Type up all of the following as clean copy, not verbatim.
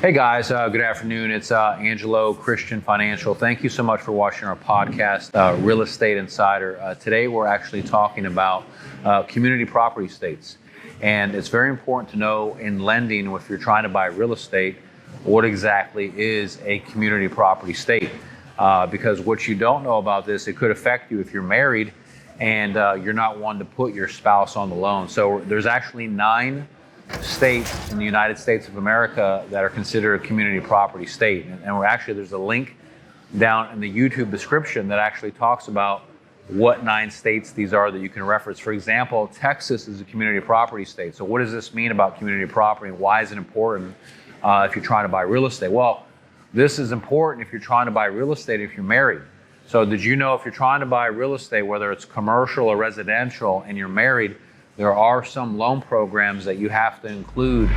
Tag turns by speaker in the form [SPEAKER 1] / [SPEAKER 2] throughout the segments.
[SPEAKER 1] Hey guys, good afternoon. It's Angelo Christian Financial. Thank you so much for watching our podcast, Real Estate Insider. Today we're actually talking about community property states. And it's very important to know in lending, if you're trying to buy real estate, what exactly is a community property state. Because what you don't know about this, it could affect you if you're married and you're not one to put your spouse on the loan. So there's actually 9 states in the United States of America that are considered a community property state. And there's a link down in the YouTube description that actually talks about what 9 states these are that you can reference. For example, Texas is a community property state. So what does this mean about community property and why is it important if you're trying to buy real estate? Well, this is important if you're trying to buy real estate if you're married. So did you know if you're trying to buy real estate, whether it's commercial or residential, and you're married, there are some loan programs that you have to include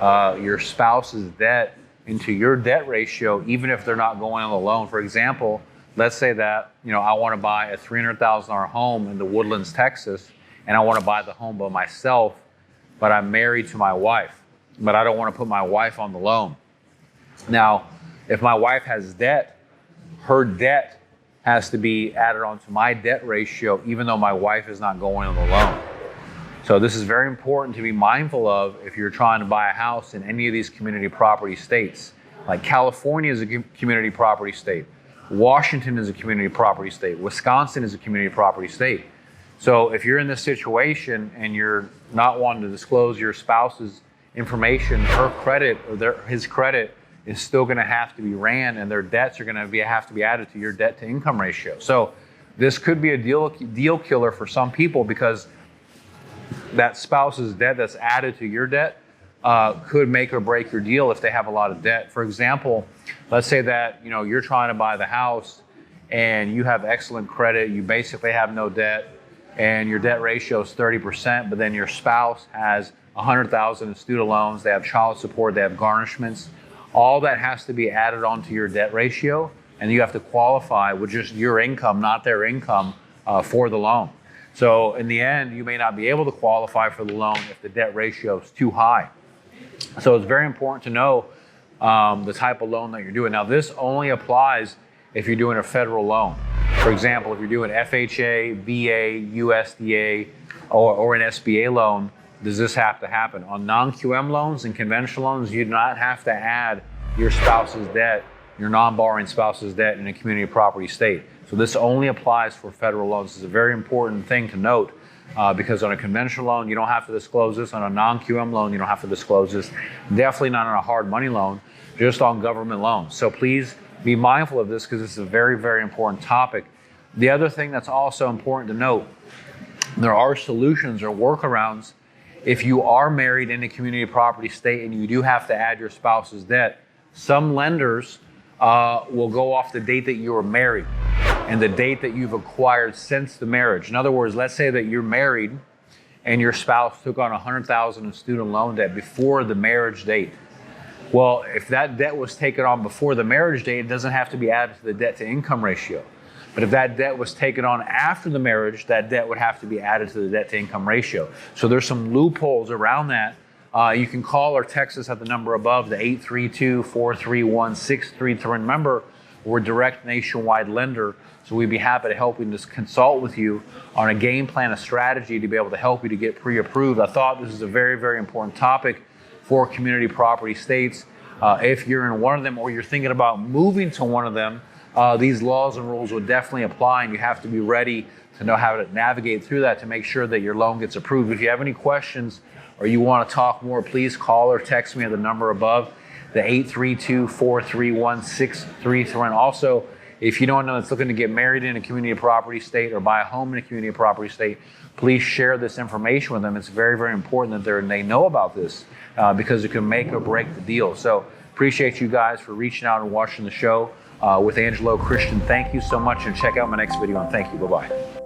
[SPEAKER 1] your spouse's debt into your debt ratio, even if they're not going on the loan. For example, let's say that I want to buy a $300,000 home in the Woodlands, Texas, and I want to buy the home by myself, but I'm married to my wife, but I don't want to put my wife on the loan. Now, if my wife has debt, her debt has to be added onto my debt ratio, even though my wife is not going on the loan. So this is very important to be mindful of if you're trying to buy a house in any of these community property states. Like California is a community property state. Washington is a community property state. Wisconsin is a community property state. So if you're in this situation and you're not wanting to disclose your spouse's information, her credit or his credit is still going to have to be ran, and their debts are going to have to be added to your debt to income ratio. So this could be a deal killer for some people, because that spouse's debt that's added to your debt could make or break your deal if they have a lot of debt. For example, let's say that you're trying to buy the house and you have excellent credit, you basically have no debt, and your debt ratio is 30%, but then your spouse has $100,000 in student loans, they have child support, they have garnishments. All that has to be added onto your debt ratio, and you have to qualify with just your income, not their income, for the loan. So in the end, you may not be able to qualify for the loan if the debt ratio is too high. So it's very important to know the type of loan that you're doing. Now, this only applies if you're doing a federal loan. For example, if you're doing FHA, VA, USDA, or an SBA loan, does this have to happen? On non-QM loans and conventional loans, you do not have to add your spouse's debt, your non-borrowing spouse's debt in a community property state. So this only applies for federal loans. This is a very important thing to note because on a conventional loan, you don't have to disclose this. On a non-QM loan, you don't have to disclose this. Definitely not on a hard money loan, just on government loans. So please be mindful of this because this is a very, very important topic. The other thing that's also important to note, there are solutions or workarounds if you are married in a community property state and you do have to add your spouse's debt. Some lenders will go off the date that you were married and the date that you've acquired since the marriage. In other words, let's say that you're married and your spouse took on $100,000 in student loan debt before the marriage date. Well, if that debt was taken on before the marriage date, it doesn't have to be added to the debt to income ratio. But if that debt was taken on after the marriage, that debt would have to be added to the debt to income ratio. So there's some loopholes around that. You can call or text us at the number above, the 832-431-6333. Remember, we're a direct nationwide lender, so we'd be happy to help you and just consult with you on a game plan, a strategy to be able to help you to get pre-approved. I thought this is a very, very important topic for community property states. If you're in one of them or you're thinking about moving to one of them, these laws and rules will definitely apply, and you have to be ready to know how to navigate through that to make sure that your loan gets approved. If you have any questions or you want to talk more, please call or text me at the number above, the 832-431-6333. And also, if you don't know that's looking to get married in a community property state or buy a home in a community property state, please share this information with them. It's very, very important that they know about this because it can make or break the deal. So appreciate you guys for reaching out and watching the show with Angelo Christian. Thank you so much, and check out my next video, and thank you. Bye-bye.